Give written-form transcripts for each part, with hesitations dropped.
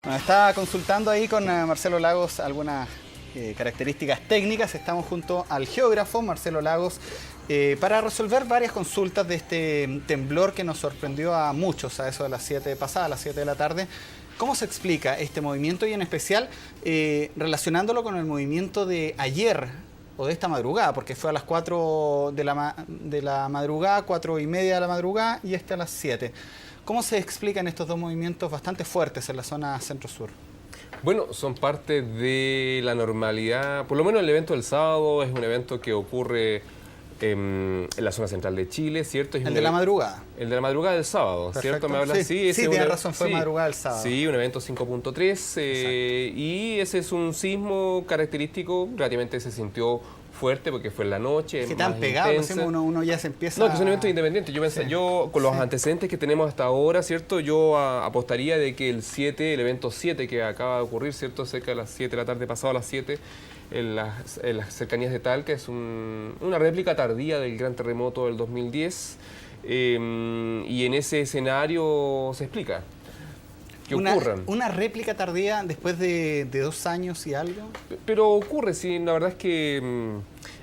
Bueno, estaba consultando ahí con Marcelo Lagos algunas características técnicas. Estamos junto al geógrafo Marcelo Lagos para resolver varias consultas de este temblor que nos sorprendió a muchos a eso de las 7 pasadas, a las 7 de la tarde. ¿Cómo se explica este movimiento y en especial relacionándolo con el movimiento de ayer o de esta madrugada? Porque fue a las 4 de la madrugada, 4:30 de la madrugada y a las 7. ¿Cómo se explican estos dos movimientos bastante fuertes en la zona centro-sur? Bueno, son parte de la normalidad, por lo menos el evento del sábado es un evento que ocurre en la zona central de Chile, ¿cierto? El de la madrugada. El de la madrugada del sábado, Perfecto. ¿cierto? ¿Me hablas? Sí, tienes razón, fue madrugada del sábado. Sí, un evento 5.3 y ese es un sismo característico, relativamente se sintió fuerte porque fue en la noche. Es que tan pegado, uno ya se empieza. No, que son eventos independientes. Yo con los antecedentes que tenemos hasta ahora, ¿cierto? Yo apostaría de que el evento 7 que acaba de ocurrir, ¿cierto? Cerca de las 7 de la tarde, pasado a las 7, en las cercanías de Talca, es una réplica tardía del gran terremoto del 2010. Y en ese escenario se explica. ¿Qué ocurren? Una réplica tardía después de 2 años y algo. Pero ocurre, sí, la verdad es que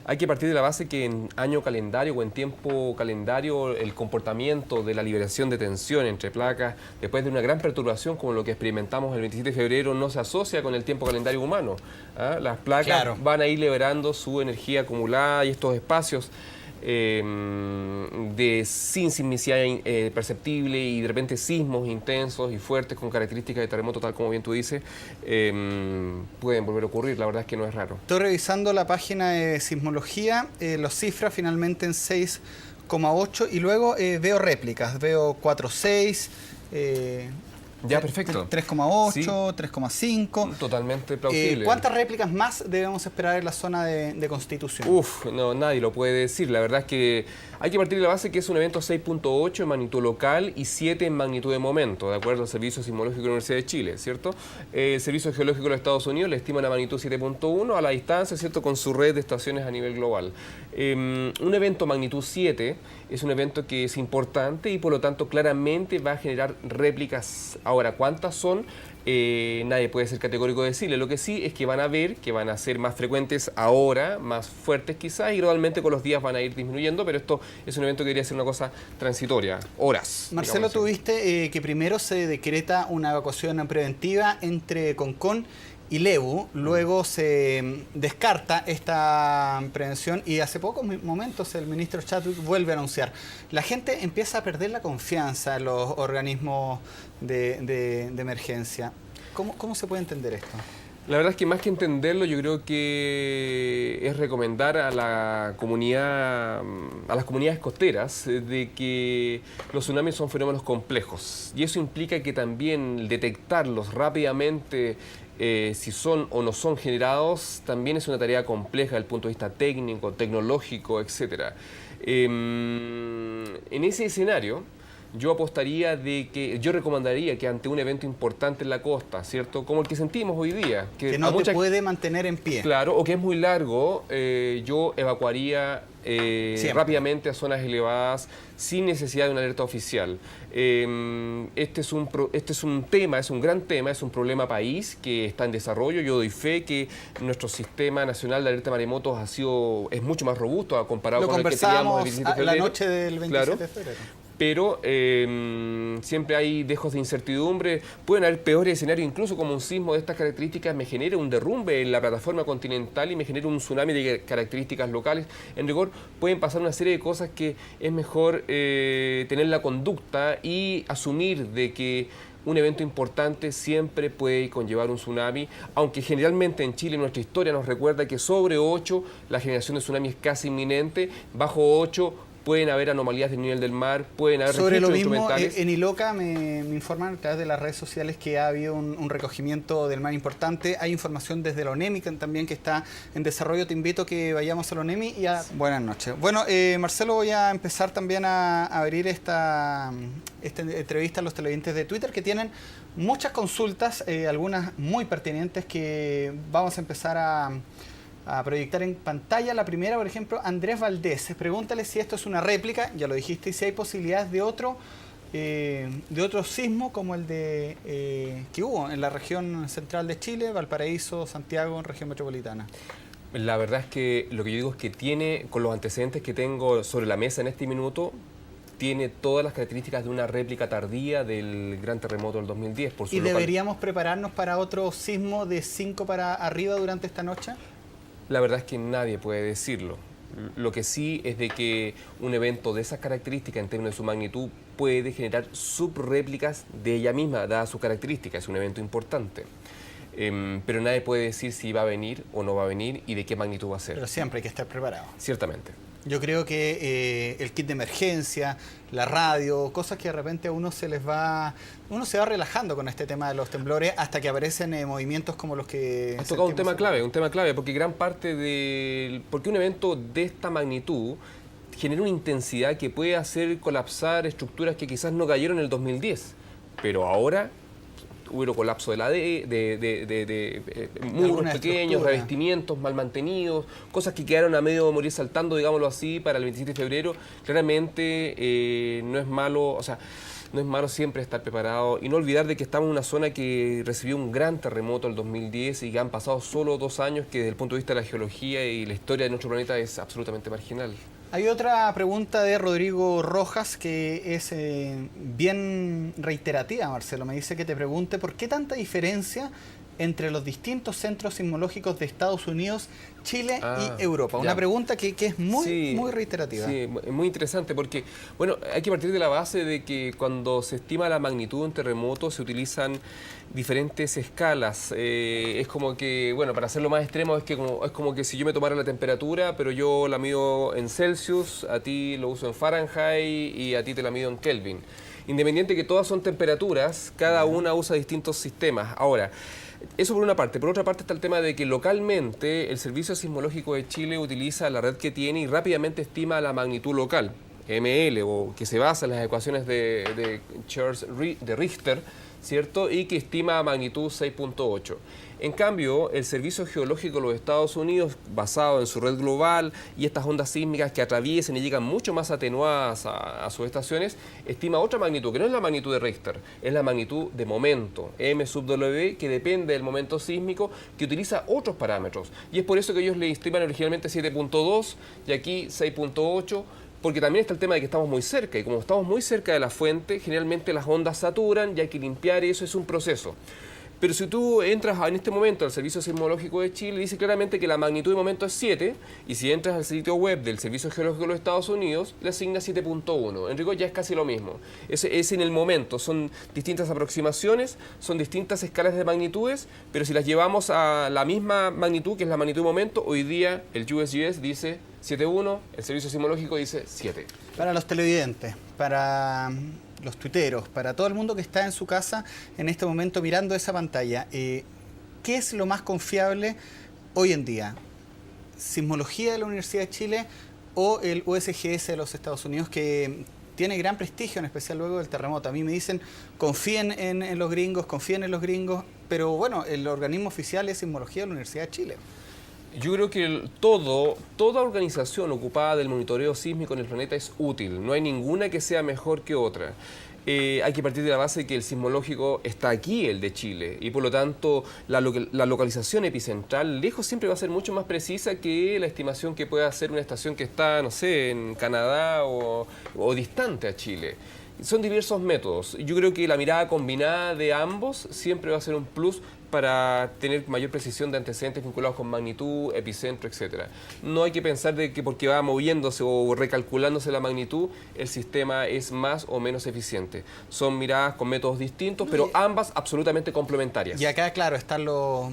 hay que partir de la base que en año calendario o en tiempo calendario el comportamiento de la liberación de tensión entre placas después de una gran perturbación como lo que experimentamos el 27 de febrero no se asocia con el tiempo calendario humano. Las placas van a ir liberando su energía acumulada y estos espacios de sin sismicidad perceptible y de repente sismos intensos y fuertes con características de terremoto, tal como bien tú dices, pueden volver a ocurrir. La verdad es que no es raro. Estoy revisando la página de sismología, los cifras finalmente en 6,8 y luego veo réplicas, veo 4,6, ya, perfecto. 3,8, sí. 3,5. Totalmente plausible. ¿Cuántas réplicas más debemos esperar en la zona de Constitución? No, nadie lo puede decir. La verdad es que hay que partir de la base que es un evento 6.8 en magnitud local y 7 en magnitud de momento, de acuerdo al Servicio Sismológico de la Universidad de Chile, ¿cierto? El Servicio Geológico de los Estados Unidos le estima una magnitud 7.1 a la distancia, ¿cierto?, con su red de estaciones a nivel global. Un evento magnitud 7 es un evento que es importante y por lo tanto claramente va a generar réplicas. Ahora, ¿cuántas son? Nadie puede ser categórico de decirle. Lo que sí es que van a ver que van a ser más frecuentes ahora, más fuertes quizás, y gradualmente con los días van a ir disminuyendo, pero esto es un evento que debería ser una cosa transitoria, horas. Marcelo, tuviste que primero se decreta una evacuación preventiva entre Concón y Lebu, luego se descarta esta prevención y hace pocos momentos el ministro Chadwick vuelve a anunciar. La gente empieza a perder la confianza en los organismos de emergencia. ¿Cómo se puede entender esto? La verdad es que más que entenderlo, yo creo que es recomendar a las comunidades costeras de que los tsunamis son fenómenos complejos y eso implica que también detectarlos rápidamente, si son o no son generados, también es una tarea compleja desde el punto de vista técnico, tecnológico, etc. En ese escenario, yo recomendaría que ante un evento importante en la costa, ¿cierto?, como el que sentimos hoy día, que no te puede mantener en pie. Claro, o que es muy largo, yo evacuaría rápidamente a zonas elevadas sin necesidad de una alerta oficial. Este es un tema, es un gran tema, es un problema país que está en desarrollo. Yo doy fe que nuestro sistema nacional de alerta de maremotos es mucho más robusto comparado con el que teníamos el 27 de febrero. La noche del 27 de febrero. Pero siempre hay dejos de incertidumbre, pueden haber peores escenarios, incluso como un sismo de estas características me genere un derrumbe en la plataforma continental y me genere un tsunami de características locales. En rigor pueden pasar una serie de cosas que es mejor tener la conducta y asumir de que un evento importante siempre puede conllevar un tsunami, aunque generalmente en Chile nuestra historia nos recuerda que sobre 8 la generación de tsunami es casi inminente, bajo 8 pueden haber anomalías del nivel del mar, pueden haber sobre lo mismo, instrumentales. En Iloca me informan a través de las redes sociales que ha habido un recogimiento del mar importante. Hay información desde la ONEMI también que está en desarrollo. Te invito a que vayamos a la ONEMI y a... Buenas noches. Bueno, Marcelo, voy a empezar también a abrir esta entrevista a los televidentes de Twitter que tienen muchas consultas, algunas muy pertinentes que vamos a empezar a proyectar en pantalla. La primera, por ejemplo, Andrés Valdés. Pregúntale si esto es una réplica, ya lo dijiste, y si hay posibilidades de otro de otros sismos como el de que hubo en la región central de Chile, Valparaíso, Santiago, región metropolitana? La verdad es que lo que yo digo es que tiene, con los antecedentes que tengo sobre la mesa en este minuto, tiene todas las características de una réplica tardía del gran terremoto del 2010. ¿Y deberíamos prepararnos para otro sismo de 5 para arriba durante esta noche? La verdad es que nadie puede decirlo. Lo que sí es de que un evento de esas características en términos de su magnitud puede generar subréplicas de ella misma, dadas sus características. Es un evento importante. Pero nadie puede decir si va a venir o no va a venir y de qué magnitud va a ser. Pero siempre hay que estar preparado. Ciertamente. Yo creo que el kit de emergencia, la radio, cosas que de repente a uno se va relajando con este tema de los temblores hasta que aparecen movimientos como los que... Has tocado un tema clave, porque gran parte porque un evento de esta magnitud genera una intensidad que puede hacer colapsar estructuras que quizás no cayeron en el 2010, pero ahora hubo colapso de muros pequeños, revestimientos mal mantenidos, cosas que quedaron a medio morir saltando, digámoslo así, para el 27 de febrero. Claramente no es malo, o sea, no es malo siempre estar preparado y no olvidar de que estamos en una zona que recibió un gran terremoto el 2010 y que han pasado solo 2 años que desde el punto de vista de la geología y la historia de nuestro planeta es absolutamente marginal. Hay otra pregunta de Rodrigo Rojas que es bien reiterativa, Marcelo. Me dice que te pregunte por qué tanta diferencia entre los distintos centros sismológicos de Estados Unidos, Chile y Europa. Una pregunta que es muy reiterativa. Sí, muy interesante porque, bueno, hay que partir de la base de que cuando se estima la magnitud de un terremoto se utilizan diferentes escalas. Es como que, bueno, para hacerlo más extremo, es como que si yo me tomara la temperatura, pero yo la mido en Celsius, a ti lo uso en Fahrenheit y a ti te la mido en Kelvin. Independiente que todas son temperaturas, cada una usa distintos sistemas. Ahora, eso por una parte. Por otra parte está el tema de que localmente el Servicio Sismológico de Chile utiliza la red que tiene y rápidamente estima la magnitud local, ML, o que se basa en las ecuaciones de Richter, ¿cierto? Y que estima magnitud 6.8. En cambio, el Servicio Geológico de los Estados Unidos, basado en su red global y estas ondas sísmicas que atraviesan y llegan mucho más atenuadas a sus estaciones, estima otra magnitud, que no es la magnitud de Richter, es la magnitud de momento, M sub W, que depende del momento sísmico, que utiliza otros parámetros. Y es por eso que ellos le estiman originalmente 7.2 y aquí 6.8, porque también está el tema de que estamos muy cerca, y como estamos muy cerca de la fuente, generalmente las ondas saturan y hay que limpiar, y eso es un proceso. Pero si tú entras en este momento al Servicio Sismológico de Chile, dice claramente que la magnitud de momento es 7, y si entras al sitio web del Servicio Geológico de los Estados Unidos, le asigna 7.1. En rigor ya es casi lo mismo. Es en el momento, son distintas aproximaciones, son distintas escalas de magnitudes, pero si las llevamos a la misma magnitud, que es la magnitud de momento, hoy día el USGS dice 7.1, el Servicio Sismológico dice 7. Para los televidentes, para los tuiteros, para todo el mundo que está en su casa en este momento mirando esa pantalla, ¿qué es lo más confiable hoy en día? ¿Sismología de la Universidad de Chile o el USGS de los Estados Unidos, que tiene gran prestigio, en especial luego del terremoto? A mí me dicen, confíen en los gringos, pero bueno, el organismo oficial es Sismología de la Universidad de Chile. Yo creo que toda organización ocupada del monitoreo sísmico en el planeta es útil. No hay ninguna que sea mejor que otra. Hay que partir de la base de que el sismológico está aquí, el de Chile, y por lo tanto la localización epicentral lejos siempre va a ser mucho más precisa que la estimación que pueda hacer una estación que está, no sé, en Canadá o distante a Chile. Son diversos métodos. Yo creo que la mirada combinada de ambos siempre va a ser un plus para tener mayor precisión de antecedentes vinculados con magnitud, epicentro, etc. No hay que pensar de que porque va moviéndose o recalculándose la magnitud, el sistema es más o menos eficiente. Son miradas con métodos distintos, pero ambas absolutamente complementarias. Y acá, claro, están los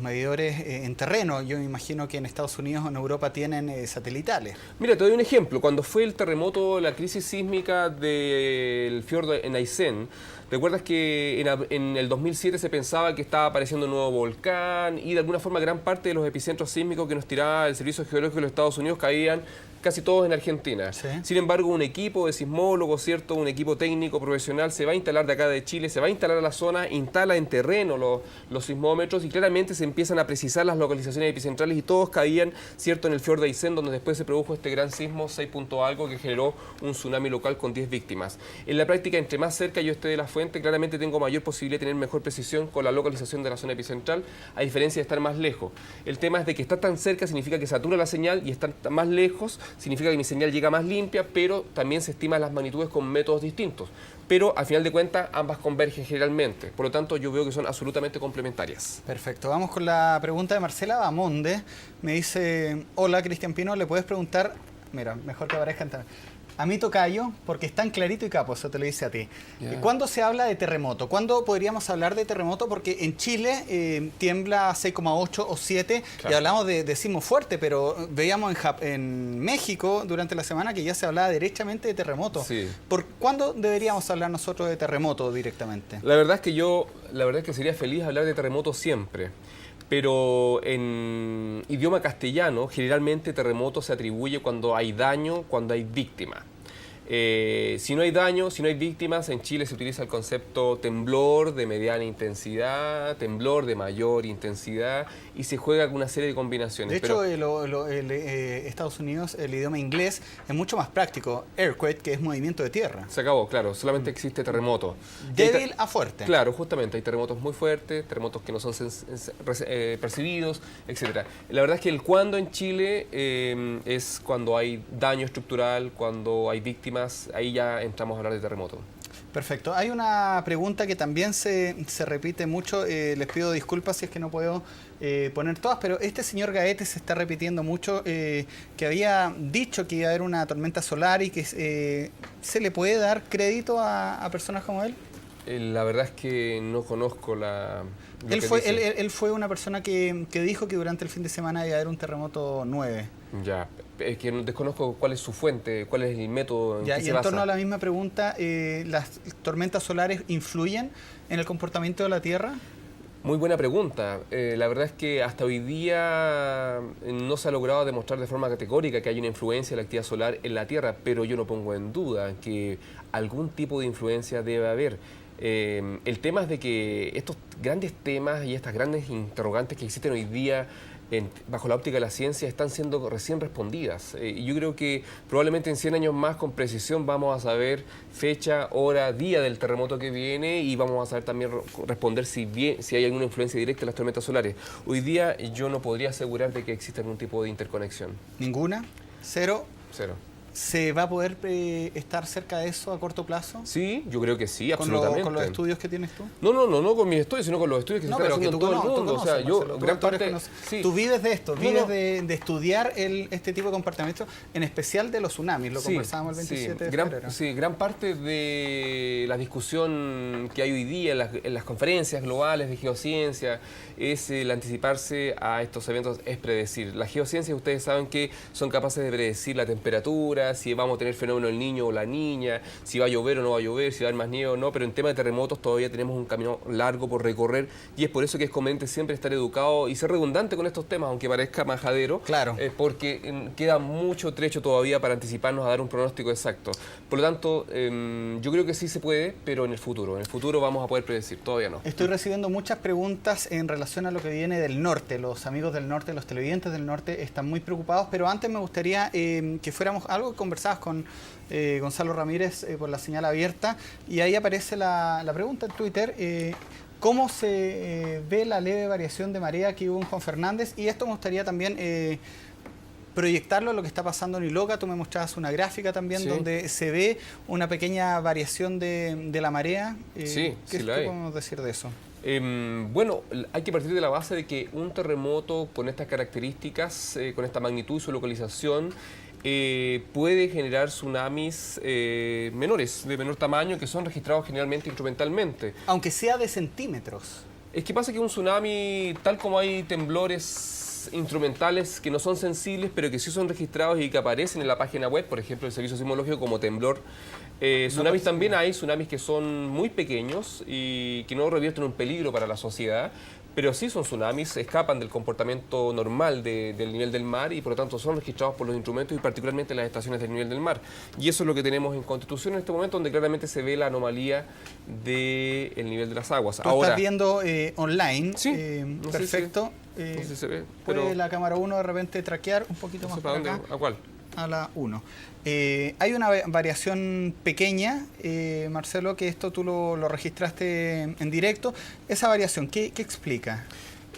medidores en terreno. Yo me imagino que en Estados Unidos o en Europa tienen satelitales. Mira, te doy un ejemplo. Cuando fue el terremoto, la crisis sísmica del fiordo en Aysén, ¿recuerdas que en el 2007 se pensaba que estaba apareciendo un nuevo volcán y de alguna forma gran parte de los epicentros sísmicos que nos tiraba el Servicio Geológico de los Estados Unidos caían casi todos en Argentina. Sí. Sin embargo, un equipo de sismólogos, ¿cierto? Un equipo técnico profesional se va a instalar de acá de Chile, se va a instalar a la zona, instala en terreno los sismómetros y claramente se empiezan a precisar las localizaciones epicentrales y todos caían, ¿cierto?, en el fiordo de Aysén, donde después se produjo este gran sismo 6 punto algo que generó un tsunami local con 10 víctimas. En la práctica, entre más cerca yo esté de la fuente, claramente tengo mayor posibilidad de tener mejor precisión con la localización de la zona epicentral, a diferencia de estar más lejos. El tema es de que estar tan cerca significa que satura la señal y estar más lejos significa que mi señal llega más limpia, pero también se estiman las magnitudes con métodos distintos. Pero al final de cuentas ambas convergen generalmente. Por lo tanto, yo veo que son absolutamente complementarias. Perfecto. Vamos con la pregunta de Marcela Bamonde. Me dice, hola Cristian Pino, ¿le puedes preguntar? Mira, mejor que aparezca a mi tocayo, porque es tan clarito y capo, eso te lo dice a ti. Yeah. ¿Cuándo se habla de terremoto? ¿Cuándo podríamos hablar de terremoto? Porque en Chile tiembla 6,8 o 7 claro. Y hablamos de sismo fuerte, pero veíamos en México durante la semana que ya se hablaba derechamente de terremoto. Sí. ¿Por cuándo deberíamos hablar nosotros de terremoto directamente? La verdad es que sería feliz hablar de terremoto siempre. Pero en idioma castellano, generalmente terremoto se atribuye cuando hay daño, cuando hay víctima. Si no hay daño, si no hay víctimas, en Chile se utiliza el concepto temblor de mediana intensidad, temblor de mayor intensidad y se juega con una serie de combinaciones. De hecho, Estados Unidos, el idioma inglés es mucho más práctico. Earthquake, que es movimiento de tierra. Se acabó, claro, solamente existe terremoto. Débil a fuerte. Claro, justamente, hay terremotos muy fuertes, terremotos que no son percibidos, etc. La verdad es que el cuándo en Chile es cuando hay daño estructural, cuando hay víctimas, ahí ya entramos a hablar de terremoto. Perfecto. Hay una pregunta que también se repite mucho. Les pido disculpas si es que no puedo poner todas, pero este señor Gaete se está repitiendo mucho, que había dicho que iba a haber una tormenta solar y que ¿se le puede dar crédito a personas como él? La verdad es que no conozco Él fue una persona que dijo que durante el fin de semana iba a haber un terremoto 9. Ya, es que desconozco cuál es su fuente, cuál es el método en que se basa. Y en torno a la misma pregunta, ¿las tormentas solares influyen en el comportamiento de la Tierra? Muy buena pregunta. La verdad es que hasta hoy día no se ha logrado demostrar de forma categórica que hay una influencia de la actividad solar en la Tierra, pero yo no pongo en duda que algún tipo de influencia debe haber. El tema es de que estos grandes temas y estas grandes interrogantes que existen hoy día bajo la óptica de la ciencia están siendo recién respondidas. Y yo creo que probablemente en 100 años más con precisión vamos a saber fecha, hora, día del terremoto que viene y vamos a saber también responder si hay alguna influencia directa en las tormentas solares. Hoy día yo no podría asegurar de que exista algún tipo de interconexión. ¿Ninguna? ¿Cero? Cero. ¿Se va a poder estar cerca de eso a corto plazo? Sí, yo creo que sí, absolutamente. ¿Con los estudios que tienes tú? No con mis estudios, sino con los estudios que se están haciendo en todo el mundo. Conoces, Marcelo, gran parte... Sí. Tú vives de esto, de estudiar este tipo de comportamientos, en especial de los tsunamis, lo conversábamos el 27 de febrero. Sí, gran parte de la discusión que hay hoy día en las conferencias globales de geociencia es el anticiparse a estos eventos, es predecir. Las geociencias, ustedes saben que son capaces de predecir la temperatura, si vamos a tener fenómeno del niño o la niña, si va a llover o no va a llover, si va a haber más nieve o no, pero en tema de terremotos todavía tenemos un camino largo por recorrer y es por eso que es conveniente siempre estar educado y ser redundante con estos temas, aunque parezca majadero, claro. Porque queda mucho trecho todavía para anticiparnos a dar un pronóstico exacto. Por lo tanto, yo creo que sí se puede, pero en el futuro vamos a poder predecir, todavía no. Estoy recibiendo muchas preguntas en relación a lo que viene del norte. Los amigos del norte, los televidentes del norte están muy preocupados, pero antes me gustaría que fuéramos algo que conversabas con Gonzalo Ramírez por la señal abierta y ahí aparece la pregunta en Twitter. ¿Cómo se ve la leve variación de marea que hubo en Juan Fernández? Y esto me gustaría también proyectarlo a lo que está pasando en Iloca. Tú me mostrabas una gráfica también, sí, donde se ve una pequeña variación de la marea. Sí, ¿Qué la hay. podemos decir de eso? Bueno, hay que partir de la base de que un terremoto con estas características, con esta magnitud y su localización, puede generar tsunamis menores, de menor tamaño, que son registrados generalmente instrumentalmente. Aunque sea de centímetros. Es que pasa que un tsunami, tal como hay temblores instrumentales que no son sensibles, pero que sí son registrados y que aparecen en la página web, por ejemplo, el Servicio Sismológico como temblor, tsunamis también hay, tsunamis que son muy pequeños y que no revierten un peligro para la sociedad, pero sí son tsunamis, escapan del comportamiento normal del nivel del mar y por lo tanto son registrados por los instrumentos y particularmente las estaciones del nivel del mar. Y eso es lo que tenemos en Constitución en este momento, donde claramente se ve la anomalía del nivel de las aguas. Tú Ahora, estás viendo online, sí, perfecto. No sé si se ve, ¿Puede pero la cámara 1 de repente traquear un poquito no más sé para para dónde, acá? ¿a cuál? A la 1. Hay una variación pequeña, Marcelo, que esto tú lo registraste en directo. Esa variación, ¿qué explica?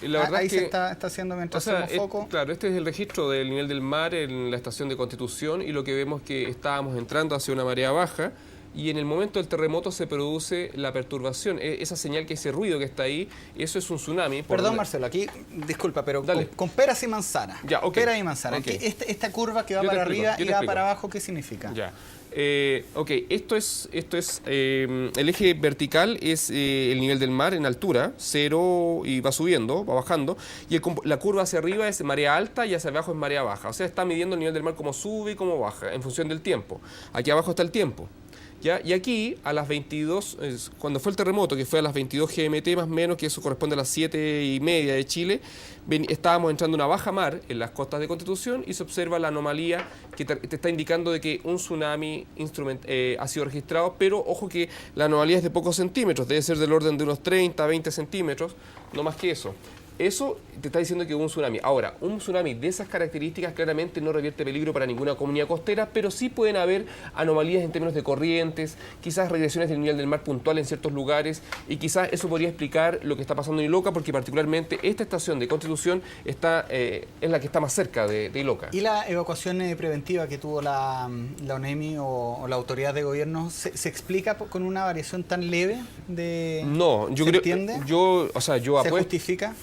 La verdad Ahí es que, se está haciendo mientras hacemos foco. claro, este es el registro del nivel del mar en la estación de Constitución y lo que vemos es que estábamos entrando hacia una marea baja y en el momento del terremoto se produce la perturbación, esa señal, que ese ruido que está ahí, eso es un tsunami. Perdón, Marcelo, aquí, disculpa, pero Dale. con peras y manzanas. Ya, ok. Peras y manzanas. Ok. Esta curva que va Yo te para explico, arriba yo y te va explico. para abajo, ¿qué significa? Ya. Ok, esto es el eje vertical es el nivel del mar en altura, 0 y va subiendo, va bajando, y la curva hacia arriba es marea alta y hacia abajo es marea baja. O sea, está midiendo el nivel del mar como sube y como baja en función del tiempo. Aquí abajo está el tiempo. ¿Ya? Y aquí, a las 22, cuando fue el terremoto, que fue a las 22 GMT más o menos, que eso corresponde a las 7:30 de Chile, estábamos entrando una baja mar en las costas de Constitución y se observa la anomalía que te está indicando de que un tsunami ha sido registrado, pero ojo que la anomalía es de pocos centímetros, debe ser del orden de unos 30, 20 centímetros, no más que eso. Eso te está diciendo que hubo un tsunami. Ahora, un tsunami de esas características claramente no revierte peligro para ninguna comunidad costera, pero sí pueden haber anomalías en términos de corrientes, quizás regresiones del nivel del mar puntual en ciertos lugares, y quizás eso podría explicar lo que está pasando en Iloca, porque particularmente esta estación de Constitución es la que está más cerca de Iloca. ¿Y la evacuación preventiva que tuvo la ONEMI o la autoridad de gobierno se explica con una variación tan leve de... No, yo creo... ¿Entiende? ¿Se justifica?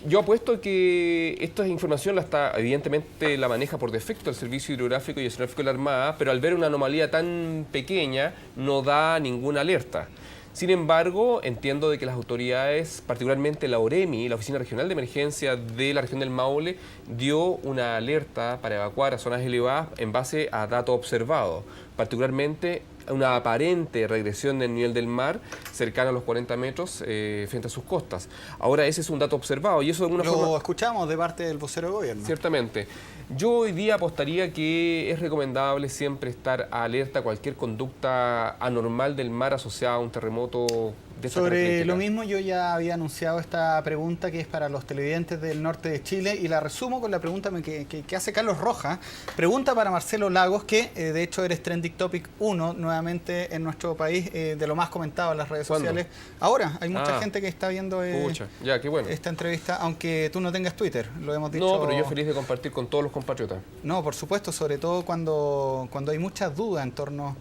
Yo apuesto que esta información evidentemente la maneja por defecto el Servicio Hidrográfico y Oceanográfico de la Armada, pero al ver una anomalía tan pequeña no da ninguna alerta. Sin embargo, entiendo de que las autoridades, particularmente la OREMI, la Oficina Regional de Emergencia de la región del Maule, dio una alerta para evacuar a zonas elevadas en base a datos observados, particularmente una aparente regresión del nivel del mar cercano a los 40 metros frente a sus costas. Ahora, ese es un dato observado y eso de alguna forma... Lo escuchamos de parte del vocero de gobierno. Ciertamente. Yo hoy día apostaría que es recomendable siempre estar alerta a cualquier conducta anormal del mar asociada a un terremoto de esta Sobre característica. lo mismo, yo ya había anunciado esta pregunta que es para los televidentes del norte de Chile y la resumo con la pregunta que hace Carlos Rojas. Pregunta para Marcelo Lagos, que de hecho eres Trending Topic 1 nuevamente en nuestro país, de lo más comentado en las redes ¿Cuándo? sociales. Ahora, hay mucha gente que está viendo Pucha, ya, qué bueno. esta entrevista, aunque tú no tengas Twitter, lo hemos dicho. No, pero yo feliz de compartir con todos los compatriotas. No, por supuesto, sobre todo cuando hay muchas dudas en torno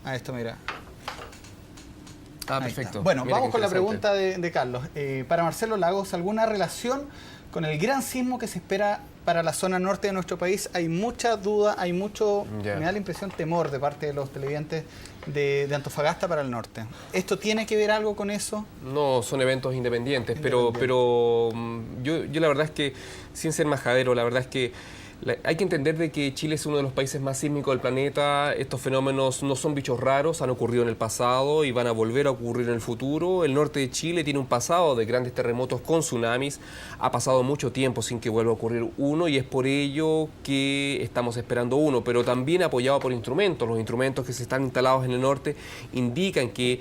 a esto, mira. Ah, Ahí perfecto. está. Bueno, Mira vamos qué con la interesante. pregunta de Carlos. Para Marcelo Lagos, ¿alguna relación con el gran sismo que se espera para la zona norte de nuestro país? Hay mucha duda, hay mucho, Ya. me da la impresión, temor de parte de los televidentes de Antofagasta para el norte. ¿Esto tiene que ver algo con eso? No, son eventos independientes, pero yo la verdad es que, sin ser majadero, la verdad es que hay que entender de que Chile es uno de los países más sísmicos del planeta. Estos fenómenos no son bichos raros, han ocurrido en el pasado y van a volver a ocurrir en el futuro. El norte de Chile tiene un pasado de grandes terremotos con tsunamis. Ha pasado mucho tiempo sin que vuelva a ocurrir uno y es por ello que estamos esperando uno, pero también apoyado por instrumentos. Los instrumentos que se están instalados en el norte indican que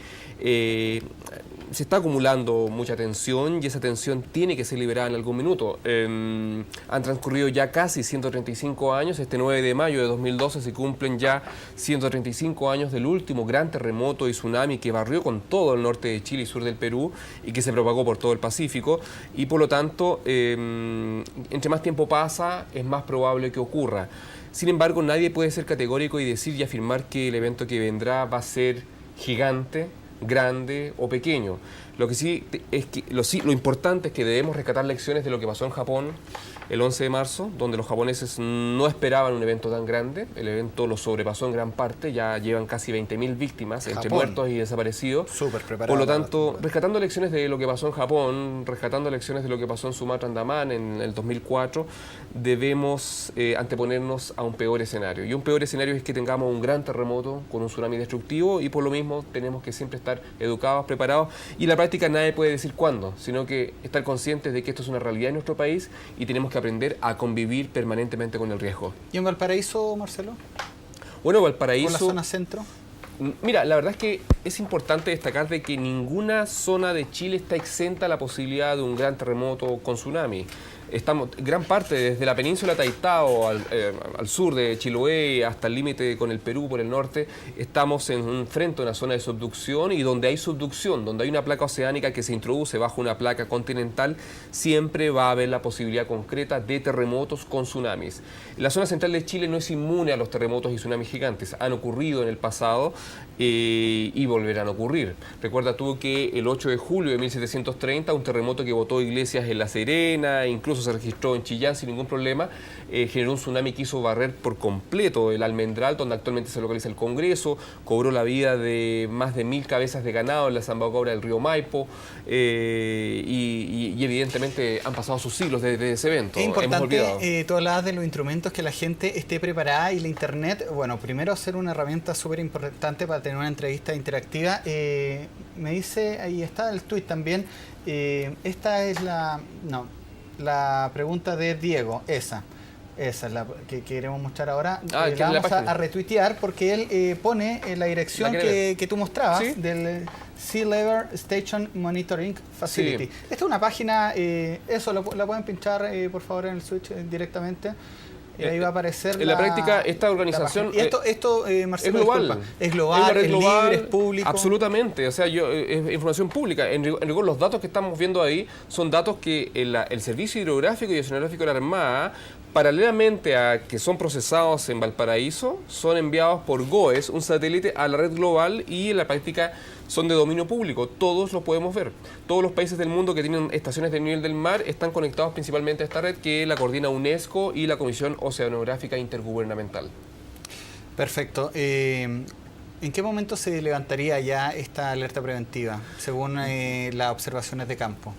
se está acumulando mucha tensión y esa tensión tiene que ser liberada en algún minuto. Han transcurrido ya casi 135 años, este 9 de mayo de 2012 se cumplen ya 135 años del último gran terremoto y tsunami que barrió con todo el norte de Chile y sur del Perú y que se propagó por todo el Pacífico y por lo tanto, entre más tiempo pasa, es más probable que ocurra. Sin embargo, nadie puede ser categórico y decir y afirmar que el evento que vendrá va a ser gigante, grande o pequeño. Lo que sí es que lo importante es que debemos rescatar lecciones de lo que pasó en Japón, el 11 de marzo, donde los japoneses no esperaban un evento tan grande. El evento lo sobrepasó en gran parte, ya llevan casi 20.000 víctimas, entre muertos y desaparecidos. Súper preparado. Por lo tanto, rescatando lecciones de lo que pasó en Japón, rescatando lecciones de lo que pasó en Sumatra, Andamán en el 2004, debemos anteponernos a un peor escenario. Y un peor escenario es que tengamos un gran terremoto con un tsunami destructivo, y por lo mismo tenemos que siempre estar educados, preparados, y en la práctica nadie puede decir cuándo, sino que estar conscientes de que esto es una realidad en nuestro país y tenemos que aprender a convivir permanentemente con el riesgo. ¿Y en Valparaíso, Marcelo? Bueno, Valparaíso... ¿Con la zona centro? Mira, la verdad es que es importante destacar de que ninguna zona de Chile está exenta a la posibilidad de un gran terremoto con tsunami. Gran parte, desde la península de Taitao al sur de Chiloé hasta el límite con el Perú por el norte, estamos frente a una zona de subducción, y donde hay subducción, donde hay una placa oceánica que se introduce bajo una placa continental, siempre va a haber la posibilidad concreta de terremotos con tsunamis. La zona central de Chile no es inmune a los terremotos y tsunamis gigantes. Han ocurrido en el pasado y volverán a ocurrir. Recuerda tú que el 8 de julio de 1730, un terremoto que botó iglesias en La Serena, incluso se registró en Chillán sin ningún problema, generó un tsunami que hizo barrer por completo el Almendral, donde actualmente se localiza el Congreso, cobró la vida de más de 1000 cabezas de ganado en la Zambacobra del río Maipo, y evidentemente han pasado sus siglos desde ese evento. Es importante, tú hablabas de los instrumentos, que la gente esté preparada, y la internet, bueno, primero ser una herramienta súper importante para tener una entrevista interactiva. Me dice, ahí está el tuit también, esta es la pregunta de Diego, esa es la que queremos mostrar ahora. La vamos a retuitear, porque él pone la dirección que tú mostrabas, ¿sí?, del Sea Level Station Monitoring Facility. Sí. Esta es una página, la pueden pinchar por favor en el switch directamente. Y ahí va a aparecer en la práctica esta organización. Y esto Marcelo, es global. Disculpa, es global, es libre, es público. Absolutamente, o sea, es información pública. En rigor, los datos que estamos viendo ahí son datos que el Servicio Hidrográfico y Oceanográfico de la Armada, paralelamente a que son procesados en Valparaíso, son enviados por GOES, un satélite, a la red global, y en la práctica son de dominio público. Todos los podemos ver. Todos los países del mundo que tienen estaciones de nivel del mar están conectados principalmente a esta red, que la coordina UNESCO y la Comisión Oceanográfica Intergubernamental. Perfecto. ¿En qué momento se levantaría ya esta alerta preventiva, según las observaciones de campo?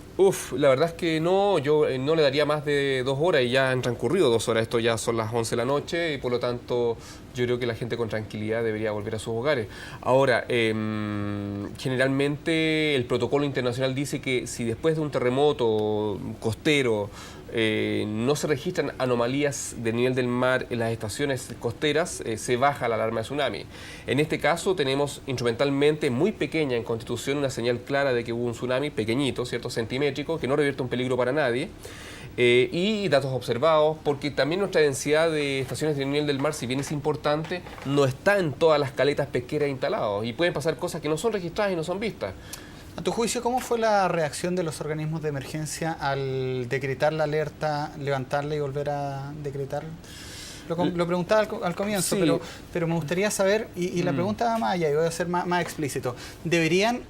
La verdad es que no, yo no le daría más de 2 horas, y ya han transcurrido 2 horas. Esto ya son las 11 de la noche, y por lo tanto yo creo que la gente con tranquilidad debería volver a sus hogares. Ahora, generalmente el protocolo internacional dice que si después de un terremoto costero no se registran anomalías del nivel del mar en las estaciones costeras, se baja la alarma de tsunami. En este caso tenemos instrumentalmente muy pequeña en Constitución una señal clara de que hubo un tsunami pequeñito, ¿cierto?, centimétrico, que no revierte un peligro para nadie. Y datos observados, porque también nuestra densidad de estaciones de nivel del mar, si bien es importante, no está en todas las caletas pesqueras instaladas, y pueden pasar cosas que no son registradas y no son vistas. A tu juicio, ¿cómo fue la reacción de los organismos de emergencia al decretar la alerta, levantarla y volver a decretar? Lo preguntaba al comienzo, sí, pero me gustaría saber, y la pregunta va más allá, y voy a ser más explícito. ¿Deberían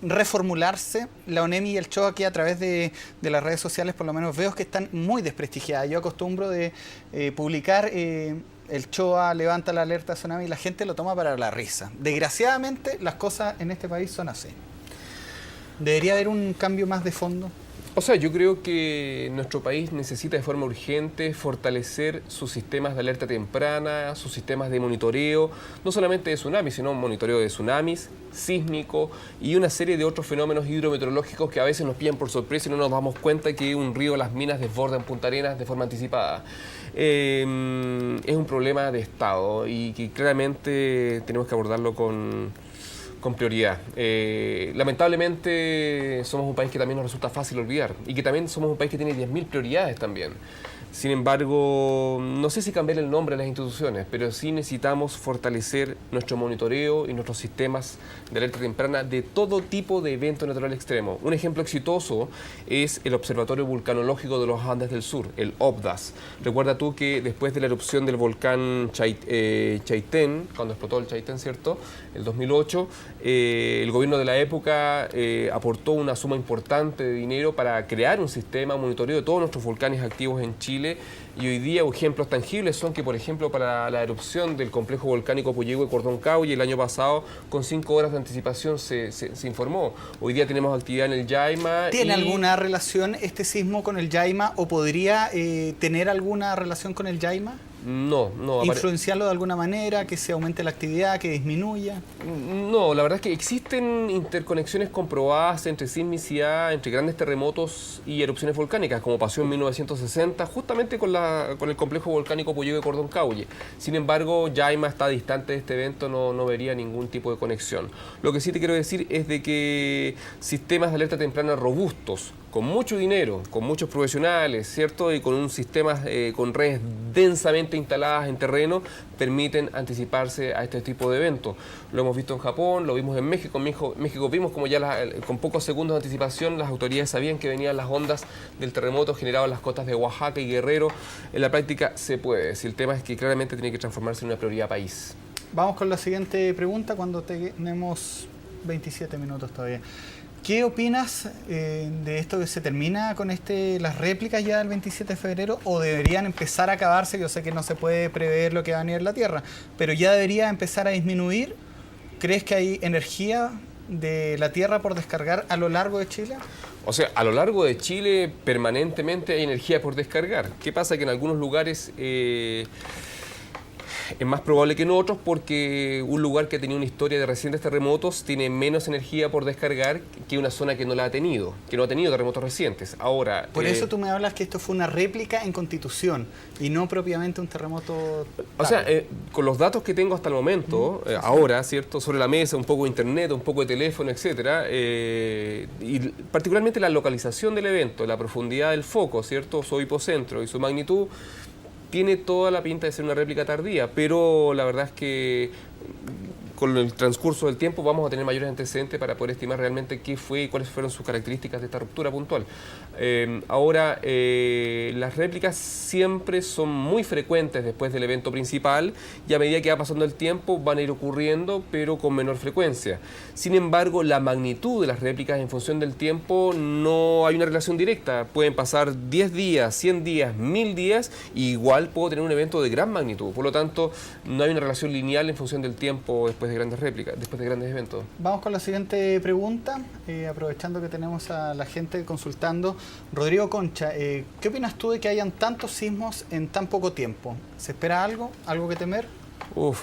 reformularse la ONEMI y el CHOA, que a través de las redes sociales, por lo menos veo que están muy desprestigiadas? Yo acostumbro de publicar... el CHOA levanta la alerta tsunami y la gente lo toma para la risa. Desgraciadamente, las cosas en este país son así. ¿Debería haber un cambio más de fondo? O sea, yo creo que nuestro país necesita de forma urgente fortalecer sus sistemas de alerta temprana, sus sistemas de monitoreo, no solamente de tsunamis, sino monitoreo de tsunamis, sísmico y una serie de otros fenómenos hidrometeorológicos que a veces nos pillan por sorpresa y no nos damos cuenta que un río, las minas, desborda en Punta Arenas de forma anticipada. Es un problema de Estado, y que claramente tenemos que abordarlo con prioridad. Lamentablemente somos un país que también nos resulta fácil olvidar, y que también somos un país que tiene 10.000 prioridades también. Sin embargo, no sé si cambiar el nombre de las instituciones, pero sí necesitamos fortalecer nuestro monitoreo y nuestros sistemas de alerta temprana de todo tipo de evento natural extremo. Un ejemplo exitoso es el Observatorio Vulcanológico de los Andes del Sur, el OVDAS. Recuerda tú que después de la erupción del volcán Chaitén, cuando explotó el Chaitén, ¿cierto?, el 2008, El gobierno de la época aportó una suma importante de dinero para crear un sistema de monitoreo de todos nuestros volcanes activos en Chile, y hoy día ejemplos tangibles son que, por ejemplo, para la erupción del complejo volcánico Puyehue Cordón Caulle el año pasado, con 5 horas de anticipación se informó. Hoy día tenemos actividad en el Yaima. ¿Tiene alguna relación este sismo con el Yaima o podría tener alguna relación con el Yaima? No. ¿Influenciarlo de alguna manera, que se aumente la actividad, que disminuya? No, la verdad es que existen interconexiones comprobadas entre sismicidad, entre grandes terremotos y erupciones volcánicas, como pasó en 1960, justamente con el complejo volcánico Puyehue Cordón Caulle. Sin embargo, Yaima está distante de este evento, no vería ningún tipo de conexión. Lo que sí te quiero decir es de que sistemas de alerta temprana robustos, con mucho dinero, con muchos profesionales, ¿cierto? Y con un sistema con redes densamente instaladas en terreno, permiten anticiparse a este tipo de eventos. Lo hemos visto en Japón, lo vimos en México. En México vimos como ya con pocos segundos de anticipación las autoridades sabían que venían las ondas del terremoto generado en las costas de Oaxaca y Guerrero. En la práctica se puede. Si el tema es que claramente tiene que transformarse en una prioridad país. Vamos con la siguiente pregunta cuando tenemos 27 minutos todavía. ¿Qué opinas de esto que se termina con las réplicas ya del 27 de febrero o deberían empezar a acabarse? Yo sé que no se puede prever lo que va a venir en la Tierra, pero ya debería empezar a disminuir. ¿Crees que hay energía de la Tierra por descargar a lo largo de Chile? O sea, a lo largo de Chile permanentemente hay energía por descargar. ¿Qué pasa? Que en algunos lugares es más probable que en otros, porque un lugar que ha tenido una historia de recientes terremotos tiene menos energía por descargar que una zona que no la ha tenido, que no ha tenido terremotos recientes. Ahora, por eso tú me hablas que esto fue una réplica en Constitución y no propiamente un terremoto. O sea, con los datos que tengo hasta el momento, ahora, ¿cierto? Sobre la mesa, un poco de internet, un poco de teléfono, etcétera, y particularmente la localización del evento, la profundidad del foco, ¿cierto? Su hipocentro y su magnitud, tiene toda la pinta de ser una réplica tardía, pero la verdad es que con el transcurso del tiempo vamos a tener mayores antecedentes para poder estimar realmente qué fue y cuáles fueron sus características de esta ruptura puntual. Ahora, las réplicas siempre son muy frecuentes después del evento principal, y a medida que va pasando el tiempo van a ir ocurriendo, pero con menor frecuencia. Sin embargo, la magnitud de las réplicas en función del tiempo no hay una relación directa. Pueden pasar 10 días, 100 días, 1000 días, y igual puedo tener un evento de gran magnitud. Por lo tanto, no hay una relación lineal en función del tiempo después de grandes réplicas, después de grandes eventos. Vamos con la siguiente pregunta, aprovechando que tenemos a la gente consultando. Rodrigo Concha, ¿qué opinas tú de que hayan tantos sismos en tan poco tiempo? ¿Se espera algo? ¿Algo que temer?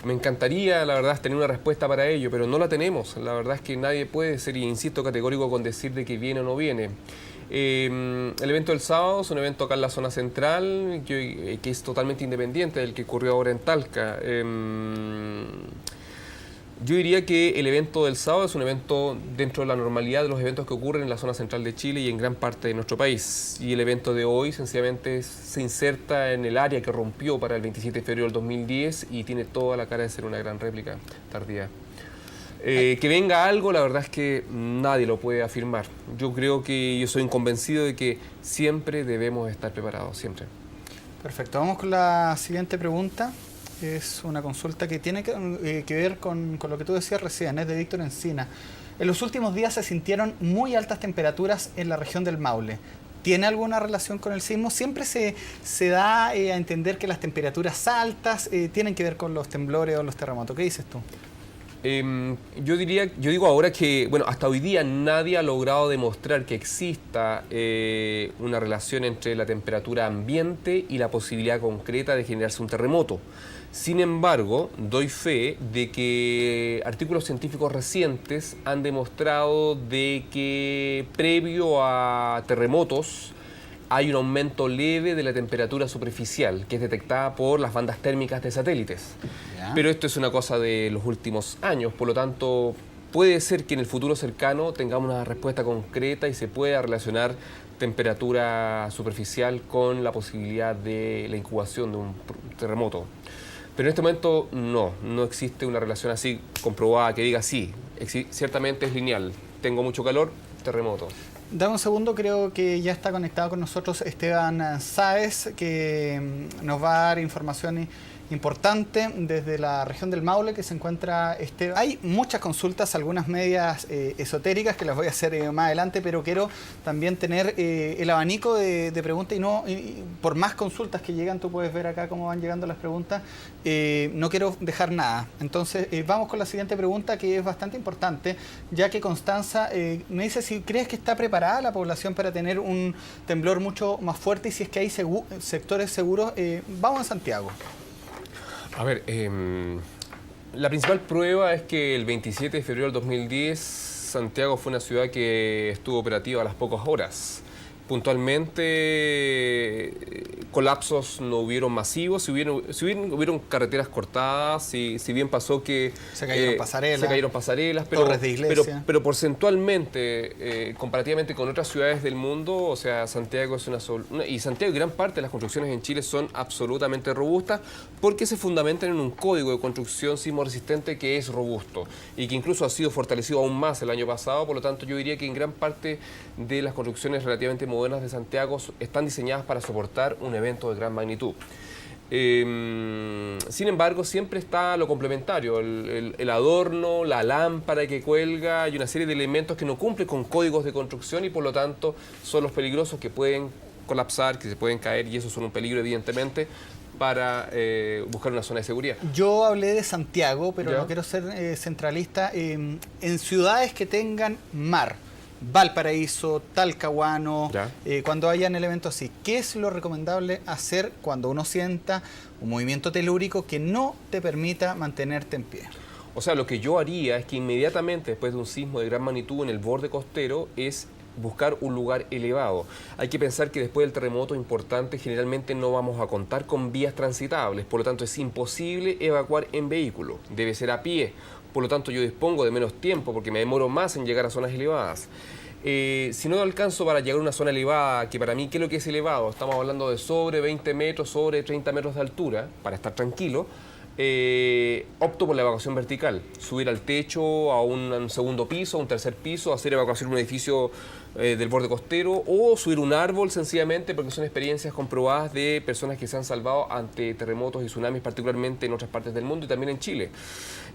Me encantaría, la verdad, tener una respuesta para ello, pero no la tenemos. La verdad es que nadie puede ser, insisto, categórico con decir de que viene o no viene. El evento del sábado es un evento acá en la zona central, que es totalmente independiente del que ocurrió ahora en Talca. Yo diría que el evento del sábado es un evento dentro de la normalidad de los eventos que ocurren en la zona central de Chile y en gran parte de nuestro país. Y el evento de hoy sencillamente se inserta en el área que rompió para el 27 de febrero del 2010 y tiene toda la cara de ser una gran réplica tardía. Que venga algo, la verdad es que nadie lo puede afirmar. Yo creo que yo soy convencido de que siempre debemos estar preparados, siempre. Perfecto, vamos con la siguiente pregunta. Es una consulta que tiene que ver con lo que tú decías recién, es de Víctor Encina. En los últimos días se sintieron muy altas temperaturas en la región del Maule. ¿Tiene alguna relación con el sismo? Siempre se da a entender que las temperaturas altas tienen que ver con los temblores o los terremotos. ¿Qué dices tú? Yo digo ahora que, bueno, hasta hoy día nadie ha logrado demostrar que exista una relación entre la temperatura ambiente y la posibilidad concreta de generarse un terremoto. Sin embargo, doy fe de que artículos científicos recientes han demostrado de que previo a terremotos hay un aumento leve de la temperatura superficial que es detectada por las bandas térmicas de satélites. ¿Ya? Pero esto es una cosa de los últimos años, por lo tanto puede ser que en el futuro cercano tengamos una respuesta concreta y se pueda relacionar temperatura superficial con la posibilidad de la incubación de un terremoto. Pero en este momento no existe una relación así comprobada que diga sí, ciertamente es lineal. Tengo mucho calor, terremoto. Dame un segundo, creo que ya está conectado con nosotros Esteban Sáez, que nos va a dar información importante desde la región del Maule que se encuentra Hay muchas consultas, algunas medias esotéricas que las voy a hacer más adelante, pero quiero también tener el abanico de preguntas y por más consultas que llegan, tú puedes ver acá cómo van llegando las preguntas, no quiero dejar nada. Entonces vamos con la siguiente pregunta, que es bastante importante, ya que Constanza me dice si crees que está preparada la población para tener un temblor mucho más fuerte y si es que hay sectores seguros. Vamos a Santiago. A ver, la principal prueba es que el 27 de febrero del 2010 Santiago fue una ciudad que estuvo operativa a las pocas horas. Puntualmente, colapsos no hubieron masivos, si hubieron carreteras cortadas, si bien pasó que se cayeron pasarelas, torres de iglesia. Pero porcentualmente, comparativamente con otras ciudades del mundo, o sea, Santiago es y Santiago y gran parte de las construcciones en Chile son absolutamente robustas porque se fundamentan en un código de construcción sismo resistente que es robusto y que incluso ha sido fortalecido aún más el año pasado. Por lo tanto, yo diría que en gran parte de las construcciones relativamente modernas de Santiago están diseñadas para soportar un evento de gran magnitud. Sin embargo, siempre está lo complementario, el adorno, la lámpara que cuelga y una serie de elementos que no cumplen con códigos de construcción y por lo tanto son los peligrosos que pueden colapsar, que se pueden caer y eso son un peligro evidentemente para buscar una zona de seguridad. Yo hablé de Santiago, pero ¿Ya? no quiero ser centralista. En ciudades que tengan mar, Valparaíso, Talcahuano, cuando hayan elementos así, ¿qué es lo recomendable hacer cuando uno sienta un movimiento telúrico que no te permita mantenerte en pie? O sea, lo que yo haría es que inmediatamente después de un sismo de gran magnitud en el borde costero es buscar un lugar elevado. Hay que pensar que después del terremoto importante generalmente no vamos a contar con vías transitables, por lo tanto es imposible evacuar en vehículo, debe ser a pie. Por lo tanto, yo dispongo de menos tiempo porque me demoro más en llegar a zonas elevadas. Si no alcanzo para llegar a una zona elevada, que para mí, ¿qué es lo que es elevado? Estamos hablando de sobre 20 metros, sobre 30 metros de altura, para estar tranquilo. Opto por la evacuación vertical, subir al techo, a un segundo piso, a un tercer piso, hacer evacuación en un edificio del borde costero o subir un árbol sencillamente porque son experiencias comprobadas de personas que se han salvado ante terremotos y tsunamis, particularmente en otras partes del mundo y también en Chile.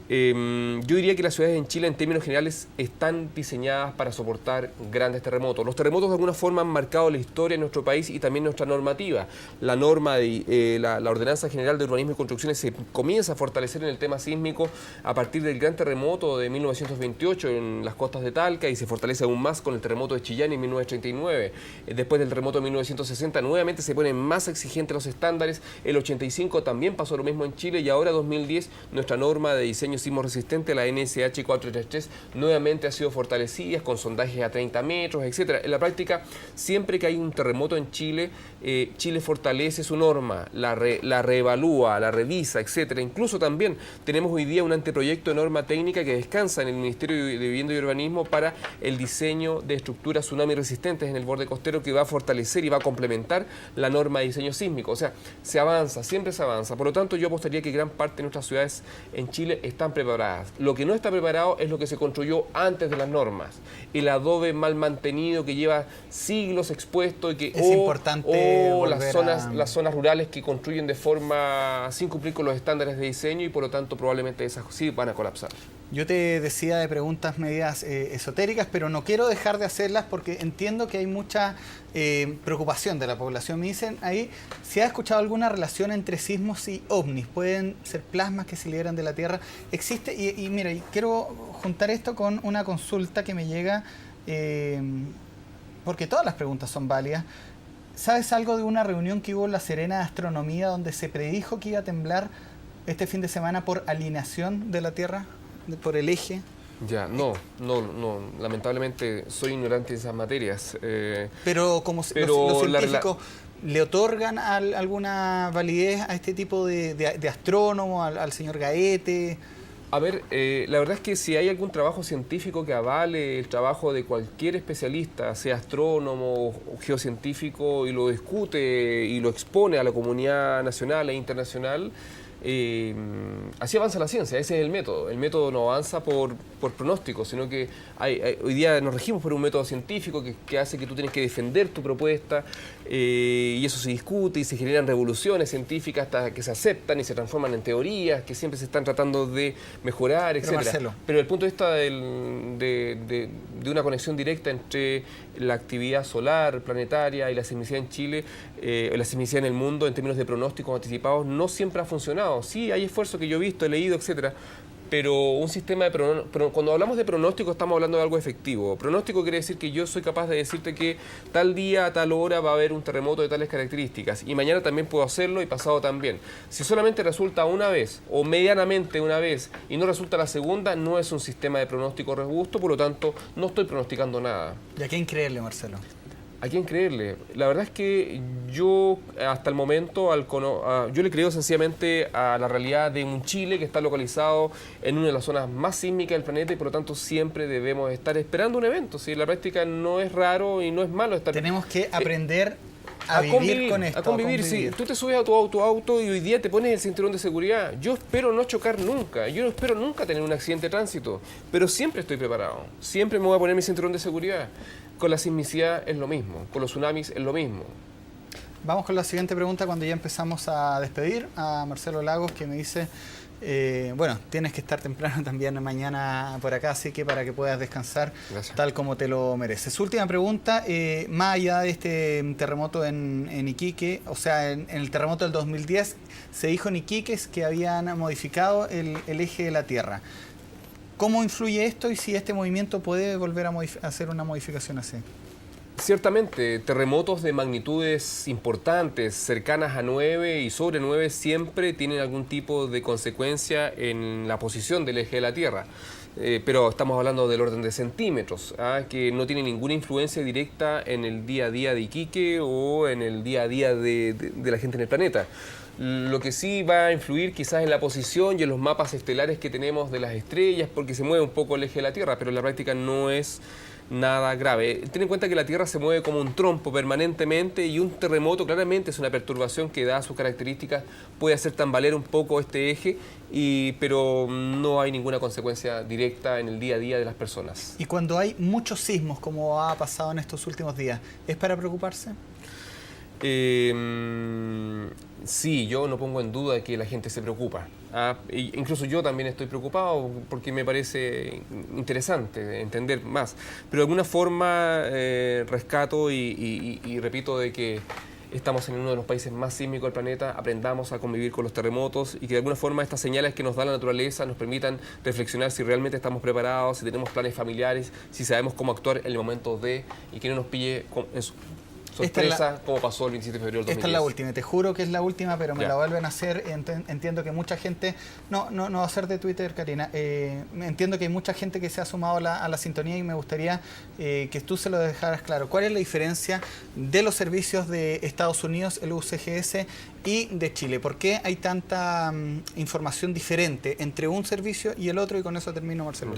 Yo diría que las ciudades en Chile en términos generales están diseñadas para soportar grandes terremotos. Los terremotos de alguna forma han marcado la historia de nuestro país y también nuestra normativa. La norma de la Ordenanza General de Urbanismo y Construcciones se comienza a fortalecer en el tema sísmico a partir del gran terremoto de 1928 en las costas de Talca y se fortalece aún más con el terremoto de Chillán en 1939. Después del terremoto de 1960 nuevamente se ponen más exigentes los estándares. El 85 también pasó lo mismo en Chile y ahora 2010 nuestra norma de diseño sismo resistente, la NSH 433, nuevamente ha sido fortalecida con sondajes a 30 metros, etcétera. En la práctica, siempre que hay un terremoto en Chile, Chile fortalece su norma, la reevalúa, la revisa, etcétera. Incluso también tenemos hoy día un anteproyecto de norma técnica que descansa en el Ministerio de Vivienda y Urbanismo para el diseño de estructuras tsunami resistentes en el borde costero que va a fortalecer y va a complementar la norma de diseño sísmico. O sea, se avanza, siempre se avanza. Por lo tanto, yo apostaría que gran parte de nuestras ciudades en Chile están preparadas. Lo que no está preparado es lo que se construyó antes de las normas. El adobe mal mantenido que lleva siglos expuesto y que es importante las zonas rurales que construyen de forma sin cumplir con los estándares de diseño y por lo tanto probablemente esas sí van a colapsar. Yo te decía de preguntas medias esotéricas, pero no quiero dejar de hacerlas porque entiendo que hay mucha preocupación de la población. Me dicen ahí, si ha escuchado alguna relación entre sismos y ovnis, pueden ser plasmas que se liberan de la Tierra. Existe, y mira, quiero juntar esto con una consulta que me llega, porque todas las preguntas son válidas. ¿Sabes algo de una reunión que hubo en La Serena de Astronomía donde se predijo que iba a temblar este fin de semana por alineación de la Tierra? ¿Por el eje? Ya, no, lamentablemente soy ignorante de esas materias. Pero como los científicos le otorgan alguna validez a este tipo de astrónomo, al señor Gaete. A ver, la verdad es que si hay algún trabajo científico que avale el trabajo de cualquier especialista, sea astrónomo o geocientífico, y lo discute y lo expone a la comunidad nacional e internacional, así avanza la ciencia, ese es el método. El método no avanza por pronóstico, sino que hoy día nos regimos por un método científico que hace que tú tienes que defender tu propuesta, y eso se discute y se generan revoluciones científicas hasta que se aceptan y se transforman en teorías que siempre se están tratando de mejorar, etc. Pero desde el punto de vista de una conexión directa entre la actividad solar, planetaria y la sismicidad en Chile, la sismicidad en el mundo en términos de pronósticos anticipados, no siempre ha funcionado. Sí, hay esfuerzos que yo he visto, he leído, etcétera, pero un sistema de cuando hablamos de pronóstico estamos hablando de algo efectivo. Pronóstico quiere decir que yo soy capaz de decirte que tal día, a tal hora va a haber un terremoto de tales características y mañana también puedo hacerlo y pasado también. Si solamente resulta una vez o medianamente una vez y no resulta la segunda, no es un sistema de pronóstico robusto, por lo tanto no estoy pronosticando nada. ¿Y a quién creerle, Marcelo? ¿A quién creerle? La verdad es que yo hasta el momento yo le creo sencillamente a la realidad de un Chile que está localizado en una de las zonas más sísmicas del planeta y por lo tanto siempre debemos estar esperando un evento. Si en la práctica no es raro y no es malo estar... Tenemos que aprender a vivir con esto. A convivir. Si tú te subes a tu auto y hoy día te pones el cinturón de seguridad, yo espero no chocar nunca, yo no espero nunca tener un accidente de tránsito, pero siempre estoy preparado, siempre me voy a poner mi cinturón de seguridad. Con la sismicidad es lo mismo, con los tsunamis es lo mismo. Vamos con la siguiente pregunta cuando ya empezamos a despedir a Marcelo Lagos, que me dice, bueno, tienes que estar temprano también mañana por acá, así que para que puedas descansar. Gracias. Tal como te lo mereces. Su última pregunta, más allá de este terremoto en Iquique, o sea, en el terremoto del 2010, se dijo en Iquique que habían modificado el eje de la Tierra. ¿Cómo influye esto y si este movimiento puede volver a hacer una modificación así? Ciertamente, terremotos de magnitudes importantes, cercanas a 9 y sobre 9, siempre tienen algún tipo de consecuencia en la posición del eje de la Tierra. Pero estamos hablando del orden de centímetros, que no tiene ninguna influencia directa en el día a día de Iquique o en el día a día de la gente en el planeta. Lo que sí va a influir quizás en la posición y en los mapas estelares que tenemos de las estrellas, porque se mueve un poco el eje de la Tierra, pero en la práctica no es nada grave. Ten en cuenta que la Tierra se mueve como un trompo permanentemente y un terremoto claramente es una perturbación que, da sus características, puede hacer tambalear un poco este eje, pero no hay ninguna consecuencia directa en el día a día de las personas. Y cuando hay muchos sismos, como ha pasado en estos últimos días, ¿es para preocuparse? Sí, yo no pongo en duda que la gente se preocupa. Incluso yo también estoy preocupado porque me parece interesante entender más. Pero de alguna forma rescato y repito de que estamos en uno de los países más sísmicos del planeta, aprendamos a convivir con los terremotos y que de alguna forma estas señales que nos da la naturaleza nos permitan reflexionar si realmente estamos preparados, si tenemos planes familiares, si sabemos cómo actuar en el momento y que no nos pille en sorpresa, como pasó el 27 de febrero del 2010. Esta es la última, te juro que es la última, pero me la vuelven a hacer. Entiendo que mucha gente, no va a ser de Twitter, Karina, entiendo que hay mucha gente que se ha sumado a la sintonía y me gustaría que tú se lo dejaras claro. ¿Cuál es la diferencia de los servicios de Estados Unidos, el UCGS, y de Chile? ¿Por qué hay tanta información diferente entre un servicio y el otro? Y con eso termino, Marcelo.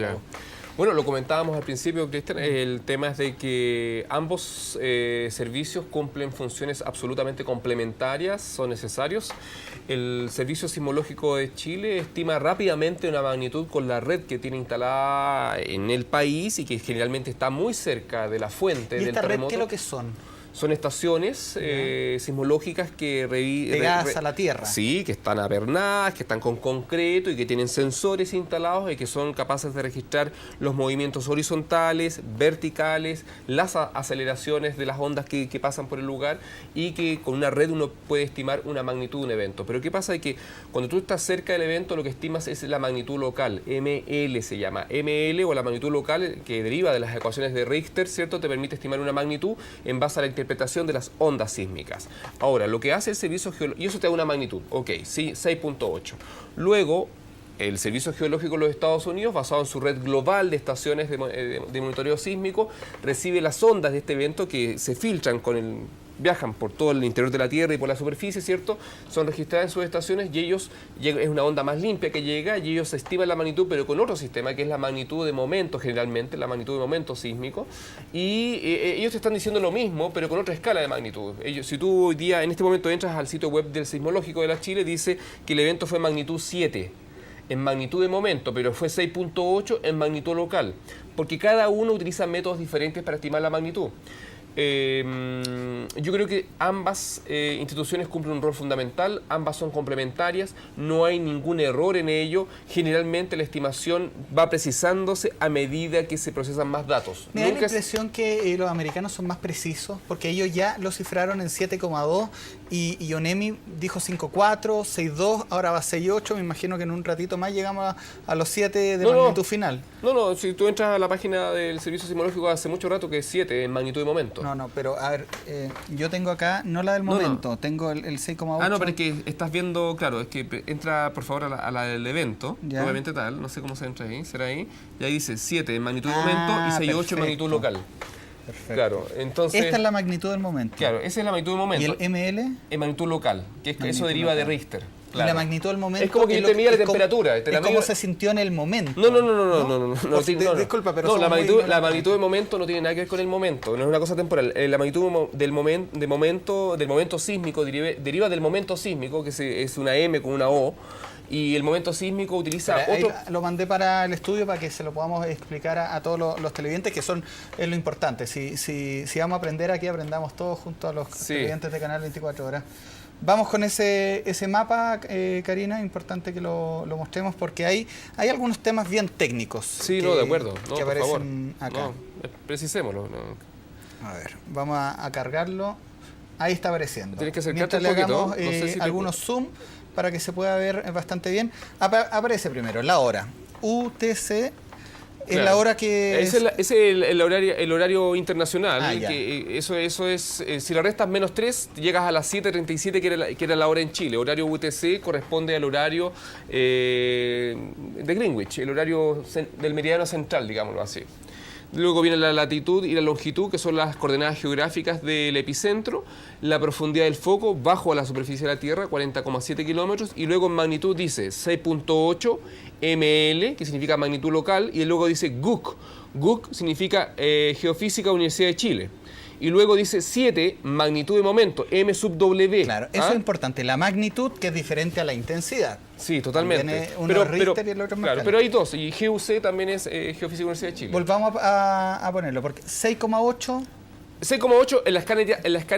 Bueno, lo comentábamos al principio, Cristian, el tema es de que ambos servicios cumplen funciones absolutamente complementarias, son necesarios. El Servicio Sismológico de Chile estima rápidamente una magnitud con la red que tiene instalada en el país y que generalmente está muy cerca de la fuente del terremoto. ¿Y esta red qué es lo que son? Son estaciones sismológicas que pegadas a la Tierra. Sí, que están apernadas, que están con concreto y que tienen sensores instalados y que son capaces de registrar los movimientos horizontales, verticales, las aceleraciones de las ondas que pasan por el lugar y que con una red uno puede estimar una magnitud de un evento. Pero ¿qué pasa? Es que cuando tú estás cerca del evento lo que estimas es la magnitud local, ML se llama. ML o la magnitud local que deriva de las ecuaciones de Richter, ¿cierto? Te permite estimar una magnitud en base a la interpretación de las ondas sísmicas. Ahora, lo que hace el Servicio Geológico, y eso te da una magnitud, ok, sí, 6.8. Luego, el Servicio Geológico de los Estados Unidos, basado en su red global de estaciones de monitoreo sísmico, recibe las ondas de este evento que se filtran con viajan por todo el interior de la Tierra y por la superficie, ¿cierto? Son registradas en sus estaciones y ellos, es una onda más limpia que llega y ellos estiman la magnitud, pero con otro sistema que es la magnitud de momento, generalmente, la magnitud de momento sísmico, y ellos te están diciendo lo mismo, pero con otra escala de magnitud. Si tú hoy día, en este momento, entras al sitio web del Sismológico de la Chile, dice que el evento fue magnitud 7. En magnitud de momento, pero fue 6.8 en magnitud local, porque cada uno utiliza métodos diferentes para estimar la magnitud. Yo creo que ambas instituciones cumplen un rol fundamental, ambas son complementarias, no hay ningún error en ello. Generalmente la estimación va precisándose a medida que se procesan más datos. Me da la impresión que los americanos son más precisos, porque ellos ya lo cifraron en 7,2 y ONEMI dijo 5,4, 6,2, ahora va a 6,8. Me imagino que en un ratito más llegamos a los 7 de magnitud final. No, si tú entras a la página del Servicio Sismológico hace mucho rato que es 7 en magnitud de momento. No, pero a ver, yo tengo acá, no la del momento, tengo el 6,8. Ah, no, pero es que estás viendo, claro, es que entra por favor a la del evento, ya. Obviamente tal, no sé cómo se entra ahí, será ahí, y ahí dice 7 en magnitud de momento y 6,8 en magnitud local. Perfecto. Claro, entonces... Esta es la magnitud del momento. Claro, esa es la magnitud del momento. ¿Y el ML? En magnitud local, que es, eso deriva local. de Richter. Claro. Y la magnitud del momento... Es como que yo te mida la temperatura. Es como se sintió en el momento. No. Disculpa, pero... No, la magnitud del momento no tiene nada que ver con el momento, no es una cosa temporal. La magnitud del momento sísmico deriva del momento sísmico, que es una M con una O, y el momento sísmico utiliza otro... Lo mandé para el estudio para que se lo podamos explicar a todos los televidentes, que es lo importante. Si vamos a aprender aquí, aprendamos todos junto a los televidentes de Canal 24 Horas. Vamos con ese mapa, Karina, importante que lo mostremos porque hay algunos temas bien técnicos. Sí, de acuerdo. Que aparecen acá. Precisémoslo. A ver, vamos a cargarlo. Ahí está apareciendo. Tienes que acercarte mientras un poquito. Le hagamos algunos zoom para que se pueda ver bastante bien. Aparece primero la hora. UTC es la hora que... Es el horario internacional. Eso es, si le restas -3, llegas a las 7:37, que era la hora en Chile. Horario UTC corresponde al horario de Greenwich, el horario del meridiano central, digámoslo así. Luego viene la latitud y la longitud, que son las coordenadas geográficas del epicentro, la profundidad del foco bajo a la superficie de la Tierra, 40,7 kilómetros, y luego en magnitud dice 6.8 ml, que significa magnitud local, y luego dice GUC. GUC significa Geofísica Universidad de Chile. Y luego dice 7, magnitud de momento, M sub W. Claro, eso es importante, la magnitud, que es diferente a la intensidad. Sí, totalmente. Uno es Richter y el otro es Mercalli. Pero hay dos, y GUC también es Geofísica Universidad de Chile. Volvamos a ponerlo, porque 6,8... 6,8 en la escala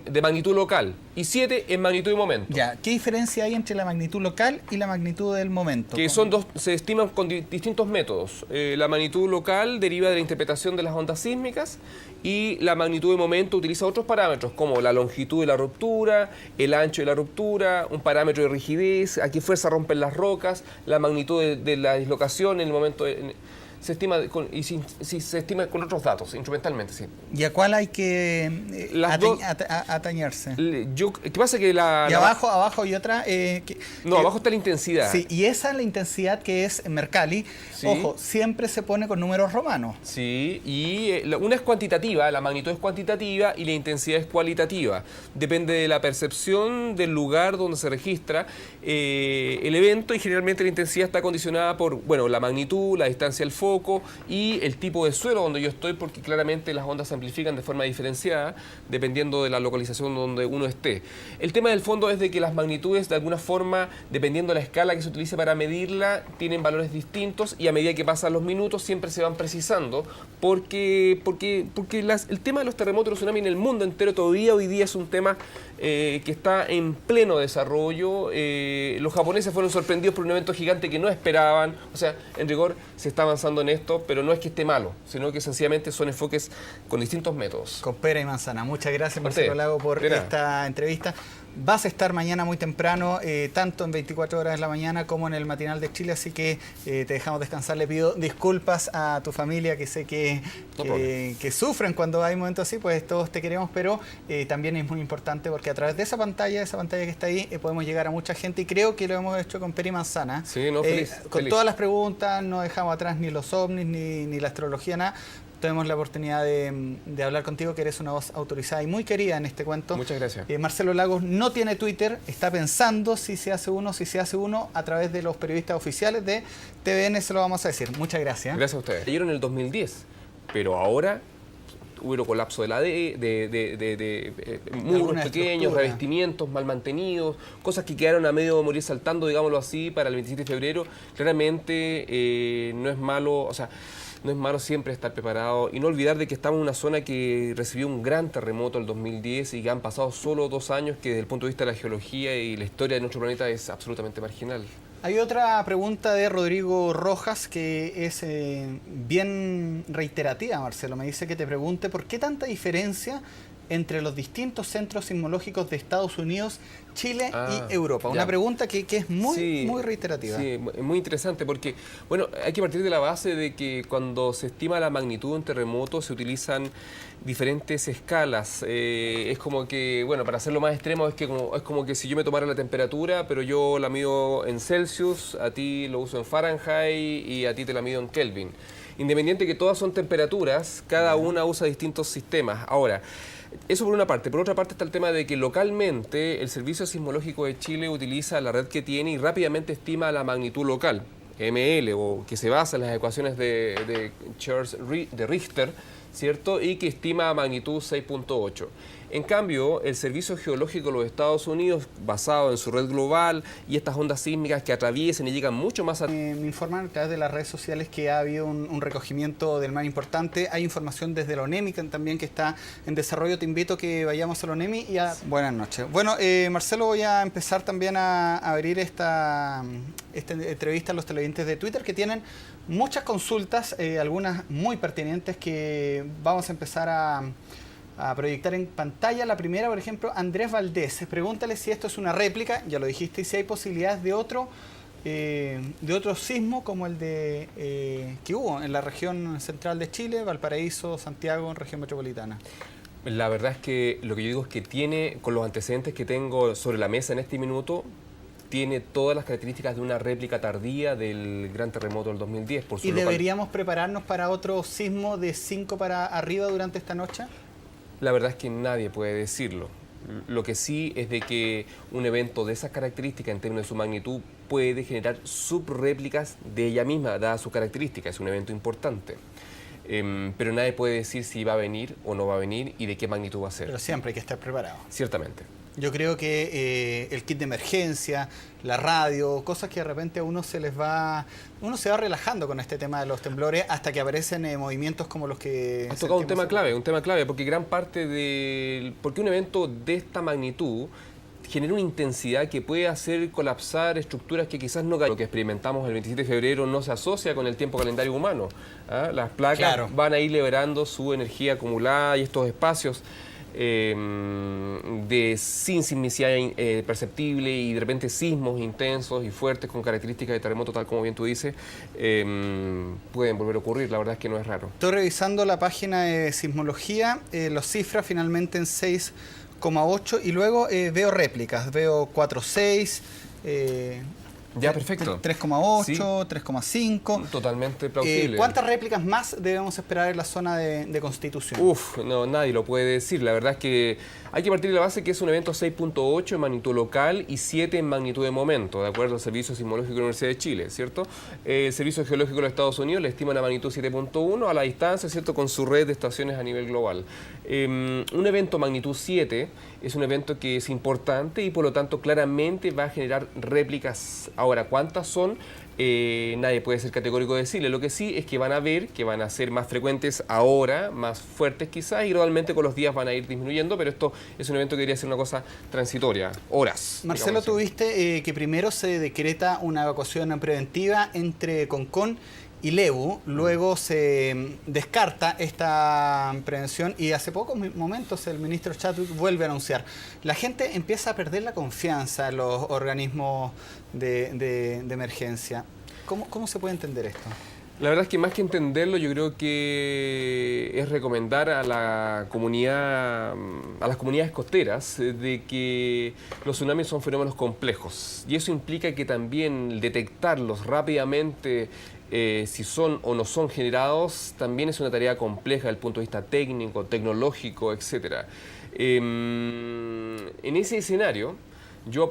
de magnitud local y 7 en magnitud de momento. Ya, ¿qué diferencia hay entre la magnitud local y la magnitud del momento? Que son dos, se estiman con distintos métodos. La magnitud local deriva de la interpretación de las ondas sísmicas y la magnitud de momento utiliza otros parámetros como la longitud de la ruptura, el ancho de la ruptura, un parámetro de rigidez, a qué fuerza rompen las rocas, la magnitud de la dislocación en el momento se estima se estima con otros datos, instrumentalmente, sí. ¿Y a cuál hay que atañarse? ¿Qué pasa? Que abajo hay otra... abajo está la intensidad. Sí, y esa es la intensidad que es Mercalli. Sí. Ojo, siempre se pone con números romanos. Sí, y una es cuantitativa, la magnitud es cuantitativa y la intensidad es cualitativa. Depende de la percepción del lugar donde se registra el evento, y generalmente la intensidad está condicionada por, la magnitud, la distancia al foco y el tipo de suelo donde yo estoy, porque claramente las ondas se amplifican de forma diferenciada dependiendo de la localización donde uno esté. El tema del fondo es de que las magnitudes, de alguna forma, dependiendo de la escala que se utilice para medirla, tienen valores distintos, y a medida que pasan los minutos siempre se van precisando, porque el tema de los terremotos y los tsunamis en el mundo entero todavía hoy día es un tema que está en pleno desarrollo. Los japoneses fueron sorprendidos por un evento gigante que no esperaban. O sea, en rigor se está avanzando en esto, pero no es que esté malo, sino que sencillamente son enfoques con distintos métodos. Con pera y manzana. Muchas gracias, Marcelo Lago, por esta entrevista. Vas a estar mañana muy temprano, tanto en 24 horas de la mañana como en el matinal de Chile, así que te dejamos descansar. Le pido disculpas a tu familia, que sé que sufren cuando hay momentos así, pues todos te queremos, pero también es muy importante porque a través de esa pantalla que está ahí, podemos llegar a mucha gente, y creo que lo hemos hecho con pera y manzana. Sí, feliz. Con todas las preguntas, no dejamos atrás ni los ovnis, ni la astrología, nada. tuvimos la oportunidad de hablar contigo, que eres una voz autorizada y muy querida en este cuento. Muchas gracias. Marcelo Lagos no tiene Twitter, está pensando si se hace uno a través de los periodistas oficiales de TVN, se lo vamos a decir. Muchas gracias. Gracias a ustedes. Cayeron en el 2010, pero ahora hubo colapso de muros pequeños, revestimientos mal mantenidos, cosas que quedaron a medio morir saltando, digámoslo así, para el 27 de febrero. Claramente no es malo, o sea, no es malo siempre estar preparado y no olvidar de que estamos en una zona que recibió un gran terremoto el 2010 y que han pasado solo 2 años que desde el punto de vista de la geología y la historia de nuestro planeta es absolutamente marginal. Hay otra pregunta de Rodrigo Rojas que es bien reiterativa, Marcelo. Me dice que te pregunte por qué tanta diferencia entre los distintos centros sismológicos de Estados Unidos, Chile y Europa. Una pregunta que es muy reiterativa. Sí, muy interesante porque, bueno, hay que partir de la base de que cuando se estima la magnitud de un terremoto se utilizan diferentes escalas. Es como que, bueno, para hacerlo más extremo, es como que si yo me tomara la temperatura, pero yo la mido en Celsius, a ti lo uso en Fahrenheit y a ti te la mido en Kelvin. Independiente que todas son temperaturas, cada una usa distintos sistemas. Ahora, eso por una parte. Por otra parte está el tema de que localmente el Servicio Sismológico de Chile utiliza la red que tiene y rápidamente estima la magnitud local, ML, o que se basa en las ecuaciones de Richter, ¿cierto? Y que estima magnitud 6.8. En cambio, el Servicio Geológico de los Estados Unidos, basado en su red global y estas ondas sísmicas que atraviesan y llegan mucho más a... Me informan a través de las redes sociales que ha habido un recogimiento del mar importante. Hay información desde la ONEMI también que está en desarrollo. Te invito a que vayamos a la ONEMI y a... Buenas noches. Bueno, Marcelo, voy a empezar también a abrir esta entrevista a los televidentes de Twitter que tienen muchas consultas, algunas muy pertinentes que vamos a empezar a proyectar en pantalla. La primera, por ejemplo, Andrés Valdés. Pregúntale si esto es una réplica, ya lo dijiste, y si hay posibilidades de otro sismo como el que hubo en la región central de Chile, Valparaíso, Santiago, región metropolitana. La verdad es que lo que yo digo es que tiene, con los antecedentes que tengo sobre la mesa en este minuto, tiene todas las características de una réplica tardía del gran terremoto del 2010. ¿Y deberíamos prepararnos para otro sismo de 5 para arriba durante esta noche? La verdad es que nadie puede decirlo. Lo que sí es de que un evento de esas características en términos de su magnitud puede generar subréplicas de ella misma, dadas sus características. Es un evento importante. Pero nadie puede decir si va a venir o no va a venir y de qué magnitud va a ser. Pero siempre hay que estar preparado. Ciertamente. Yo creo que el kit de emergencia, la radio, cosas que de repente a uno se va relajando con este tema de los temblores hasta que aparecen movimientos como los que... Has tocado un tema clave, porque gran parte porque un evento de esta magnitud genera una intensidad que puede hacer colapsar estructuras que quizás no... Lo que experimentamos el 27 de febrero no se asocia con el tiempo calendario humano. Las placas van a ir liberando su energía acumulada y estos espacios de sin sismicidad perceptible y de repente sismos intensos y fuertes con características de terremoto, tal como bien tú dices, pueden volver a ocurrir. La verdad es que no es raro. Estoy revisando la página de sismología, los cifras finalmente en 6,8 y luego veo réplicas, veo 4,6, ya, perfecto. 3,8, sí. 3,5. Totalmente plausible. ¿Cuántas réplicas más debemos esperar en la zona de Constitución? No, nadie lo puede decir. La verdad es que hay que partir de la base que es un evento 6.8 en magnitud local y 7 en magnitud de momento, de acuerdo al Servicio Sismológico de la Universidad de Chile, ¿cierto? El Servicio Geológico de los Estados Unidos le estima una magnitud 7.1 a la distancia, ¿cierto?, con su red de estaciones a nivel global. Un evento magnitud 7 es un evento que es importante y por lo tanto claramente va a generar réplicas. Ahora, ¿cuántas son? Nadie puede ser categórico de decirle. Lo que sí es que van a ver que van a ser más frecuentes ahora, más fuertes quizás, y gradualmente con los días van a ir disminuyendo, pero esto es un evento que debería ser una cosa transitoria, horas. Marcelo, tuviste que primero se decreta una evacuación preventiva entre Concón y Lebu, luego se descarta esta prevención y hace pocos momentos el ministro Chadwick vuelve a anunciar. La gente empieza a perder la confianza en los organismos de emergencia. ¿Cómo se puede entender esto? La verdad es que más que entenderlo, yo creo que es recomendar a las comunidades costeras de que los tsunamis son fenómenos complejos y eso implica que también detectarlos rápidamente si son o no son generados, también es una tarea compleja desde el punto de vista técnico, tecnológico, etc. En ese escenario, yo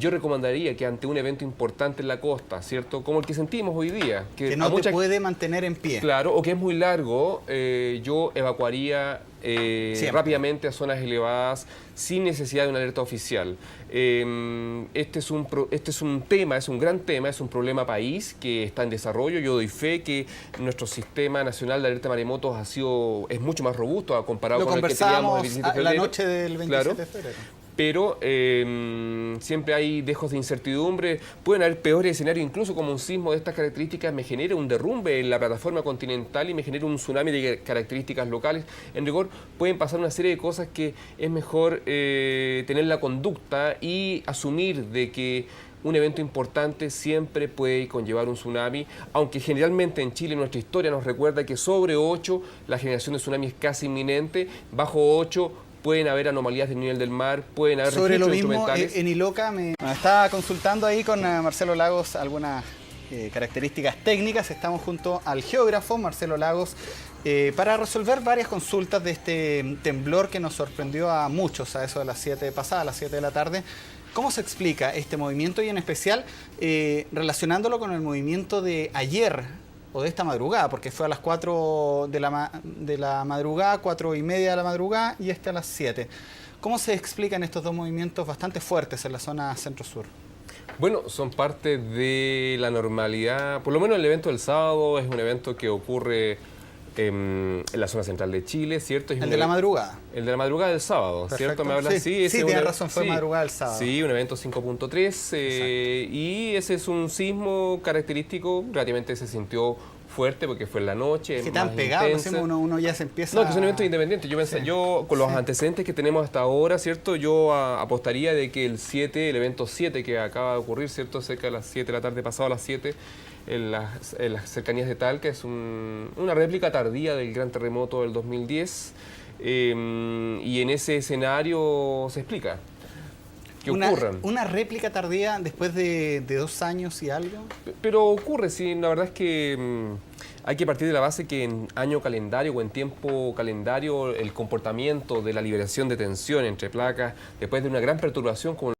recomendaría que ante un evento importante en la costa, ¿cierto? Como el que sentimos hoy día. Que no te puede mantener en pie. Claro, o que es muy largo, yo evacuaría rápidamente a zonas elevadas sin necesidad de una alerta oficial. Este es un tema, es un gran tema, es un problema país que está en desarrollo. Yo doy fe que nuestro sistema nacional de alerta de maremotos es mucho más robusto comparado con el que teníamos el 27 de febrero. La noche del 27 de febrero. Pero siempre hay dejos de incertidumbre. Pueden haber peores escenarios, incluso como un sismo de estas características me genere un derrumbe en la plataforma continental y me genere un tsunami de características locales. En rigor, pueden pasar una serie de cosas que es mejor tener la conducta y asumir de que un evento importante siempre puede conllevar un tsunami, aunque generalmente en Chile nuestra historia nos recuerda que sobre 8 la generación de tsunami es casi inminente, bajo 8 pueden haber anomalías del nivel del mar, pueden haber sobre lo registros mismo, instrumentales. En Iloca me estaba consultando ahí con Marcelo Lagos algunas características técnicas. Estamos junto al geógrafo Marcelo Lagos para resolver varias consultas de este temblor que nos sorprendió a muchos a eso de las 7 pasadas, a las 7 de la tarde. ¿Cómo se explica este movimiento y en especial relacionándolo con el movimiento de ayer o de esta madrugada? Porque fue a las 4 de la madrugada, 4:30 de la madrugada y a las 7. ¿Cómo se explican estos dos movimientos bastante fuertes en la zona centro-sur? Bueno, son parte de la normalidad, por lo menos el evento del sábado es un evento que ocurre en la zona central de Chile, ¿cierto? El de la madrugada. El de la madrugada del sábado, Perfecto. ¿cierto? ¿Me hablas? Sí, tienes razón, fue madrugada del sábado. Sí, un evento 5.3 y ese es un sismo característico, relativamente se sintió fuerte porque fue en la noche. Es que tan pegado, uno ya se empieza... No, que son eventos independientes. Yo con los antecedentes que tenemos hasta ahora, ¿cierto? Yo apostaría de que el evento 7 que acaba de ocurrir, ¿cierto? Cerca de las 7 de la tarde, pasado a las 7, en las cercanías de Talca, es una réplica tardía del gran terremoto del 2010. Y en ese escenario se explica que ocurran. ¿Una réplica tardía después de 2 años y algo? Pero ocurre, sí. La verdad es que hay que partir de la base que en año calendario o en tiempo calendario el comportamiento de la liberación de tensión entre placas, después de una gran perturbación como